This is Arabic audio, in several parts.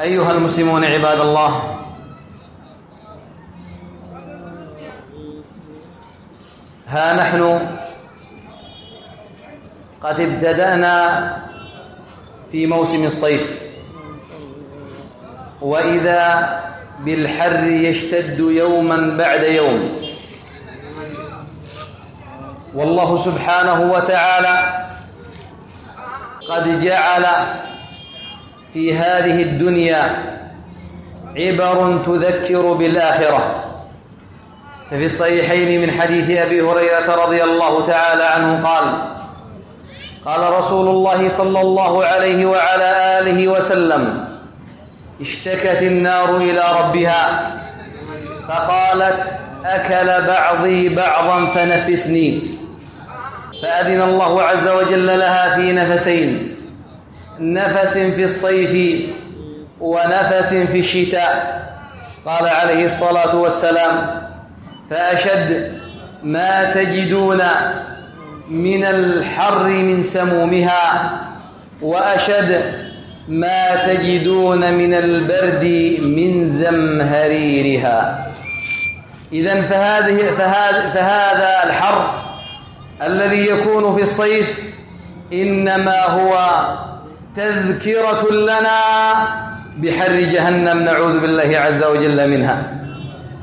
أيها المسلمون عباد الله، ها نحن قد ابتدأنا في موسم الصيف، وإذا بالحر يشتد يوما بعد يوم، والله سبحانه وتعالى قد جعل في هذه الدنيا عبر تذكر بالآخرة. ففي الصحيحين من حديث أبي هريرة رضي الله تعالى عنه قال رسول الله صلى الله عليه وعلى آله وسلم: اشتكت النار إلى ربها فقالت: أكل بعضي بعضا فنفسني. فأذن الله عز وجل لها في نفسين: نفس في الصيف ونفس في الشتاء. قال عليه الصلاة والسلام: فأشد ما تجدون من الحر من سمومها، وأشد ما تجدون من البرد من زمهريرها. إذن فهذا الحر الذي يكون في الصيف إنما هو تذكرة لنا بحر جهنم، نعوذ بالله عز وجل منها.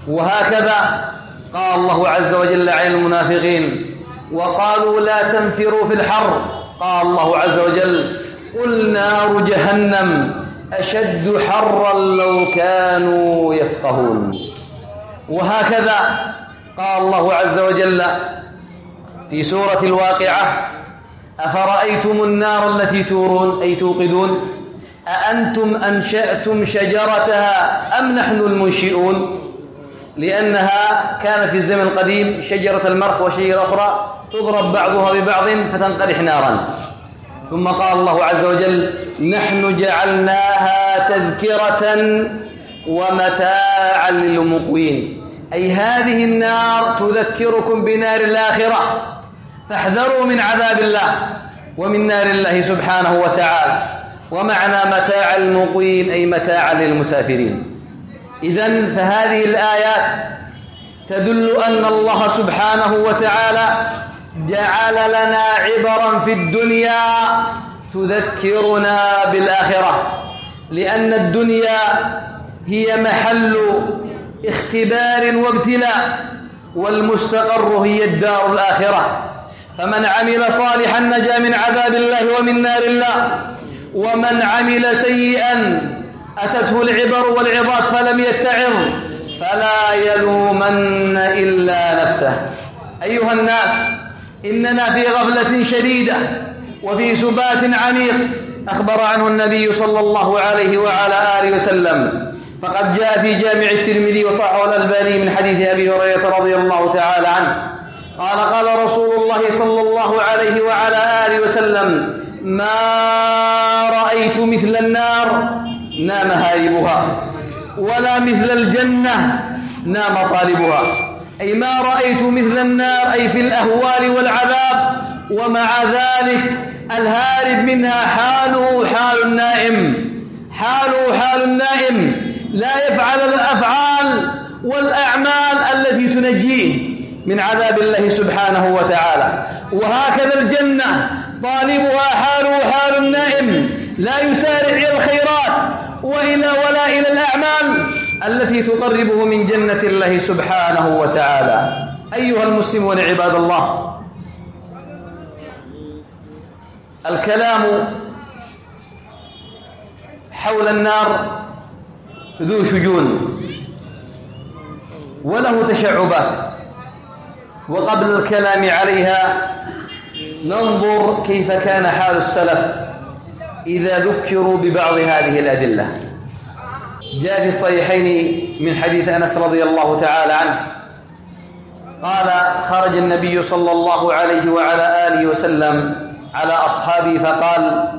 وهكذا قال الله عز وجل عن المنافقين: وقالوا لا تنفروا في الحر. قال الله عز وجل: قل نار جهنم أشد حرا لو كانوا يفقهون. وهكذا قال الله عز وجل في سورة الواقعة: أفرأيتم النار التي تورون أي توقدون أأنتم أنشأتم شجرتها أم نحن المنشئون؟ لأنها كانت في الزمن القديم شجرة المرخ وشجرة أخرى تضرب بعضها ببعض فتنقلح نارا. ثم قال الله عز وجل: نحن جعلناها تذكرة ومتاعا للمقوين. أي هذه النار تذكركم بنار الآخرة، فاحذروا من عذاب الله ومن نار الله سبحانه وتعالى. ومعنى متاع المقوين أي متاعا للمسافرين. إذن فهذه الآيات تدل أن الله سبحانه وتعالى جعل لنا عبرا في الدنيا تذكرنا بالآخرة، لأن الدنيا هي محل اختبار وابتلاء، والمستقر هي الدار الآخرة. فمن عمل صالحا نجا من عذاب الله ومن نار الله، ومن عمل سيئا أتته العبر والعظات فلم يتعظ فلا يلومن إلا نفسه. أيها الناس، إننا في غفلة شديدة وفي سبات عميق أخبر عنه النبي صلى الله عليه وعلى آله وسلم، فقد جاء في جامع الترمذي وصححه الألباني من حديث أبي هريرة رضي الله تعالى عنه قال رسول الله صلى الله عليه وعلى آله وسلم: ما رأيت مثل النار نام هاربها، ولا مثل الجنة نام طالبها. أي ما رأيت مثل النار أي في الأهوال والعذاب، ومع ذلك الهارب منها حاله حال النائم، حاله حال النائم، لا يفعل الأفعال والأعمال التي تنجيه من عذاب الله سبحانه وتعالى. وهكذا الجنة طالبها حاله حال النائم، لا يسارع إلى الخيرات ولا إلى الأعمال التي تقربه من جنة الله سبحانه وتعالى. أيها المسلمون عباد الله، الكلام حول النار ذو شجون وله تشعبات، وقبل الكلام عليها ننظر كيف كان حال السلف إذا ذكروا ببعض هذه الأدلة. جاء في الصحيحين من حديث أنس رضي الله تعالى عنه قال: خرج النبي صلى الله عليه وعلى آله وسلم على أصحابه فقال: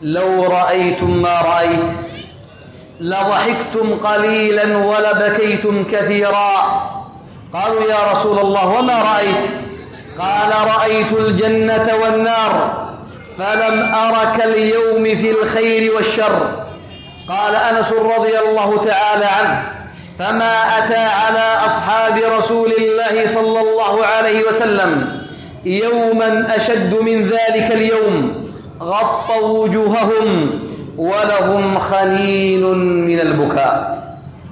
لو رأيتم ما رأيت لضحكتم قليلا ولبكيتم كثيرا. قالوا: يا رسول الله وما رأيت؟ قال: رأيت الجنة والنار فلم أرك اليوم في الخير والشر. قال أنس رضي الله تعالى عنه: فما أتى على أصحاب رسول الله صلى الله عليه وسلم يوما أشد من ذلك اليوم، غطوا وجوههم ولهم خنين من البكاء.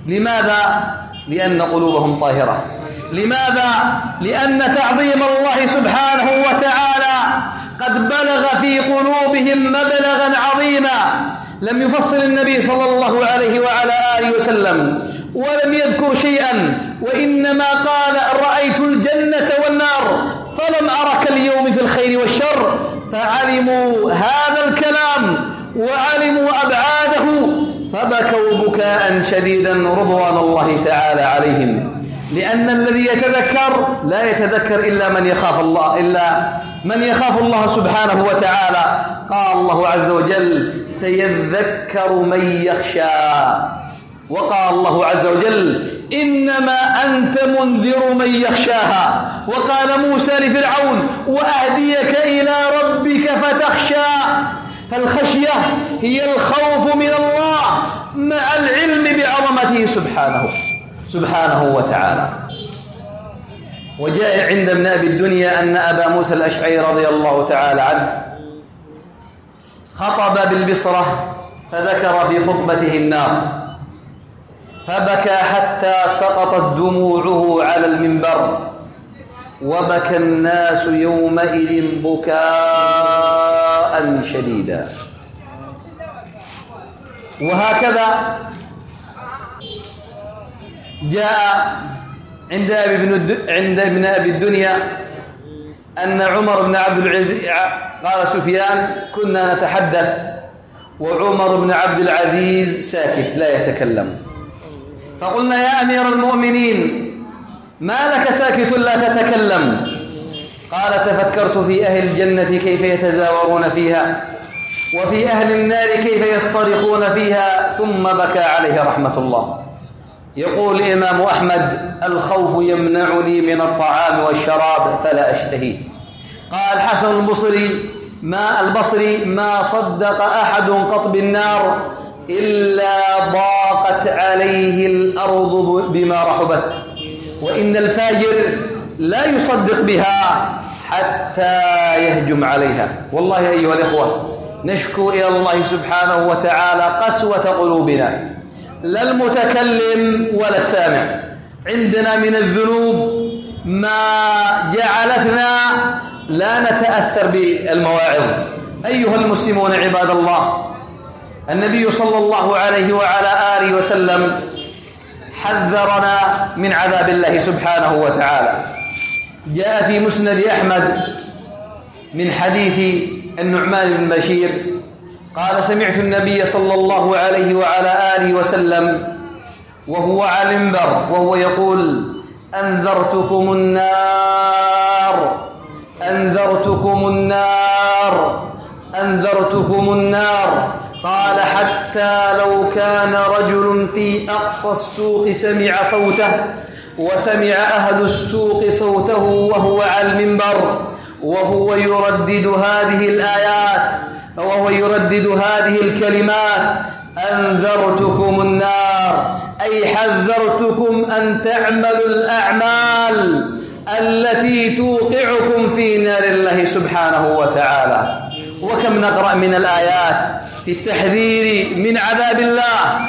لماذا؟ لأن قلوبهم طاهرة. لماذا؟ لأن تعظيم الله سبحانه وتعالى قد بلغ في قلوبهم مبلغا عظيما لم يفصل النبي صلى الله عليه وعلى آله وسلم ولم يذكر شيئا، وإنما قال: رأيت الجنة والنار فلم أرك اليوم في الخير والشر. فعلموا هذا الكلام وعلموا أبعاده فبكوا بكاء شديدا رضوان الله تعالى عليهم. لأن الذي يتذكر لا يتذكر إلا من يخاف الله سبحانه وتعالى. قال الله عز وجل: سيذكر من يخشى. وقال الله عز وجل: إنما أنت منذر من يخشاها. وقال موسى لفرعون: وأهديك إلى ربك فتخشى. فالخشية هي الخوف من الله مع العلم بعظمته سبحانه وتعالى. وجاء عند ابن أبي الدنيا أن أبا موسى الأشعري رضي الله تعالى عنه خطب بالبصرة فذكر في خطبته النار، فبكى حتى سقطت دموعه على المنبر، وبكى الناس يومئذ بكاء شديدا. وهكذا جاء عند ابن أبي الدنيا أن عمر بن عبد العزيز قال سفيان: كنا نتحدث وعمر بن عبد العزيز ساكت لا يتكلم، فقلنا: يا أمير المؤمنين ما لك ساكت لا تتكلم؟ قال: تفكرت في أهل الجنة كيف يتزاورون فيها، وفي أهل النار كيف يصطرخون فيها، ثم بكى عليه رحمة الله. يقول الإمام أحمد: الخوف يمنعني من الطعام والشراب فلا أشتهيه. قال حسن البصري: ما صدق أحد قط بالنار إلا ضاقت عليه الأرض بما رحبت، وإن الفاجر لا يصدق بها حتى يهجم عليها. والله أيها الإخوة، نشكو إلى الله سبحانه وتعالى قسوة قلوبنا، لا المتكلم ولا السامع. عندنا من الذنوب ما جعلتنا لا نتأثر بالمواعظ. أيها المسلمون عباد الله، النبي صلى الله عليه وعلى آله وسلم حذرنا من عذاب الله سبحانه وتعالى. جاء في مسند أحمد من حديث النعمان بن بشير قال: سمعت النبي صلى الله عليه وعلى آله وسلم وهو على المنبر وهو يقول: أنذرتكم النار، أنذرتكم النار، أنذرتكم النار. قال: حتى لو كان رجل في أقصى السوق سمع صوته، وسمع أهل السوق صوته وهو على المنبر وهو يردد هذه الآيات، وهو يردد هذه الكلمات: أنذرتكم النار، أي حذرتكم أن تعملوا الأعمال التي توقعكم في نار الله سبحانه وتعالى. وكم نقرأ من الآيات في التحذير من عذاب الله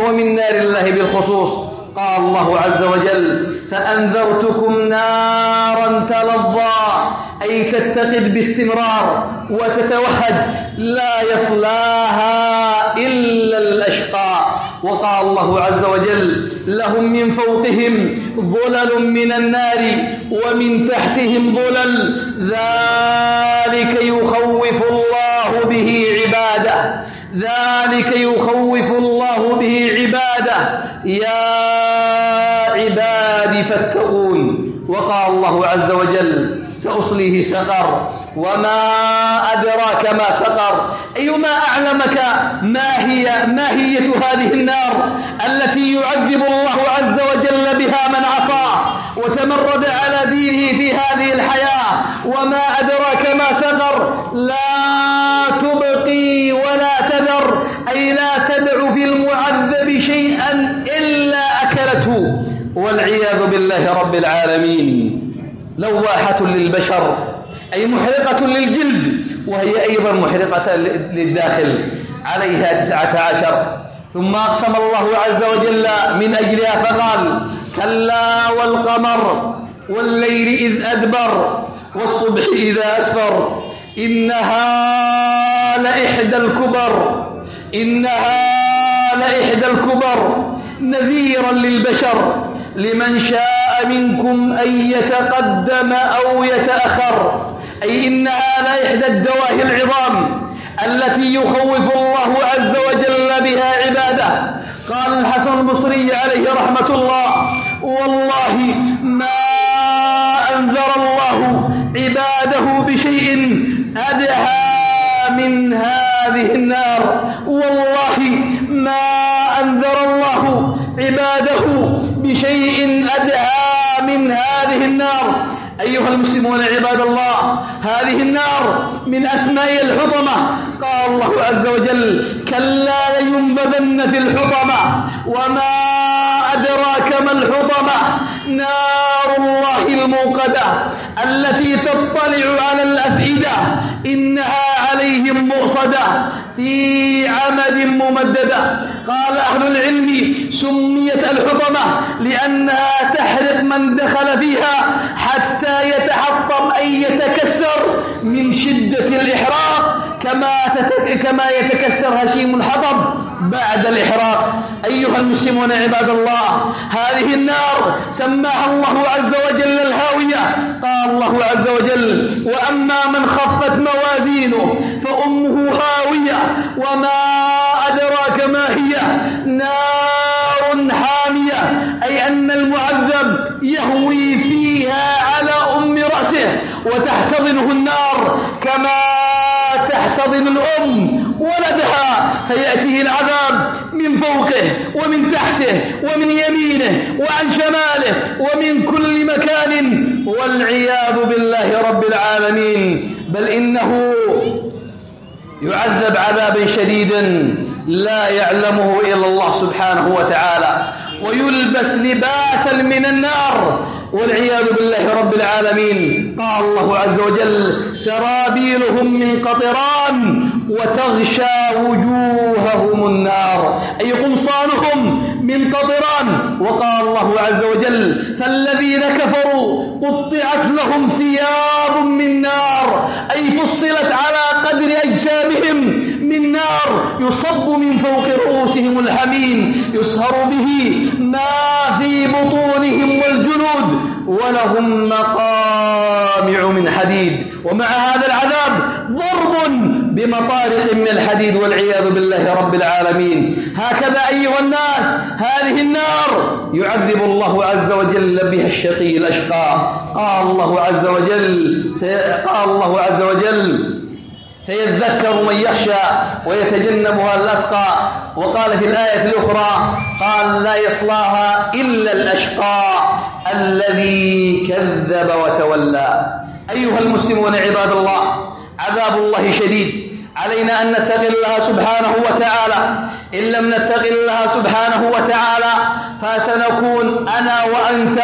ومن نار الله بالخصوص. قال الله عز وجل: فأنذرتكم نارا تلظى، أي تتقد باستمرار وتتوهج، لا يصلاها إلا الأشقى. وقال الله عز وجل: لهم من فوقهم ظلل من النار ومن تحتهم ظلل، ذلك يخوف الله به عباده، ذلك يخوف الله به عباده، يا عبادي فاتقون. وقال الله عز وجل: سأصليه سقر، وما أدراك ما سقر، أي ما أعلمك ماهية هذه النار التي يعذب الله عز وجل بها من عصاه وتمرد على دينه في هذه الحياة. وما أدراك ما سقر، لا تبقي ولا تذر، أي لا تدع في المعذب شيئا إلا أكلته، والعياذ بالله رب العالمين. لواحة للبشر أي محرقة للجلد، وهي أيضا محرقة للداخل، عليها 19. ثم أقسم الله عز وجل من أجلها فقال: كلا والقمر والليل إذ أدبر والصبح إذا أسفر إنها لإحدى الكبر نذيرا للبشر لمن شاء منكم أن يتقدم أو يتأخر، أي إنها لإحدى الدواهي العظام التي يخوف الله عز وجل بها عباده. قال الحسن البصري عليه رحمة الله: والله ما أنذر الله عباده بشيء أدهى من هذه النار. والله ما أنذر الله عباده بشيء أدهى من هذه النار. أيها المسلمون عباد الله، هذه النار من أسماء الحطمة. قال الله عز وجل: كلا لينبذن في الحطمة وما أدراك ما الحطمة نار الله الموقدة التي تطلع على الأفئدة إنها عليهم مؤصدة في عمد ممددة. قال أهل العلم: سميت الحطمة لأنها تحرق من دخل فيها حتى يتحطم أي يتكسر من شدة الإحراق كما يتكسر هشيم الحطب بعد الإحراق. أيها المسلمون عباد الله، هذه النار سماها الله عز وجل الهاوية. قال الله عز وجل: وأما من خفت موازينه فأمه هاوية وما أدراك ما هي نار حامية، أي أن المعذب يهوي فيها على أم رأسه وتحتضنه النار كما تحتضن الأم ولدها، فيأتيه العذاب من فوقه ومن تحته ومن يمينه وعن شماله ومن كل مكان، والعياذ بالله رب العالمين. بل إنه يعذب عذابا شديدا لا يعلمه إلا الله سبحانه وتعالى، ويلبس لباسا من النار والعياذ بالله رب العالمين. قال الله عز وجل: سرابيلهم من قطران وتغشى وجوههم النار، أي قمصانهم من قطران. وقال الله عز وجل: فالذين كفروا قطعت لهم ثياب من نار، أي فصلت على قدر أجسامهم من نار يصب من فوق رؤوسهم الحميم يصهر به ما في بطونهم والجلود، ولهم مقامع من حديد. ومع هذا العذاب ضرب بمطارق من الحديد والعياذ بالله رب العالمين. هكذا أيها الناس، هذه النار يعذب الله عز وجل بها الشقي الأشقى. قال الله عز وجل: سيذكر من يخشى ويتجنبها الأتقى. وقال في الآية الأخرى: قال لا يصلاها إلا الأشقى الذي كذب وتولى. أيها المسلمون عباد الله، عذاب الله شديد، علينا أن نتقي الله سبحانه وتعالى. إن لم نتقي الله سبحانه وتعالى فسنكون أنا وأنت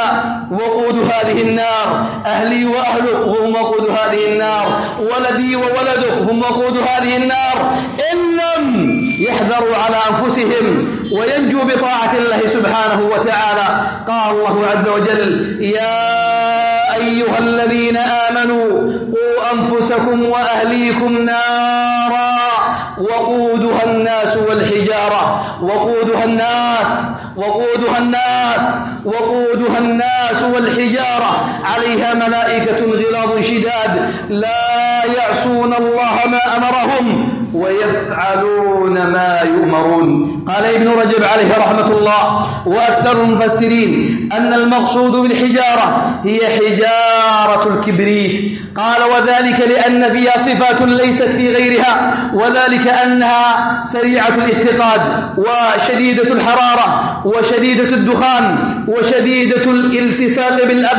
وقود هذه النار، أهلي وأهلك هم وقود هذه النار، ولدي وولدك هم وقود هذه النار، إن لم يحذروا على أنفسهم وينجوا بطاعة الله سبحانه وتعالى. قال الله عز وجل: يا أيها الذين آمنوا قوا أنفسكم وأهليكم نارا وقودها الناس والحجارة. وقودها الناس والحجارة عليها ملائكة غلاظ شداد لا يعصون الله ما أمرهم ويفعلون ما يؤمرون. قال ابن رجب عليه رحمة الله وأكثر المفسرين أن المقصود بالحجارة هي حجارة الكبريت. قال: وذلك لأن فيها صفات ليست في غيرها، وذلك أنها سريعة الاتقاد وشديدة الحرارة وشديدة الدخان وشديدة الالتصاق بالأبدان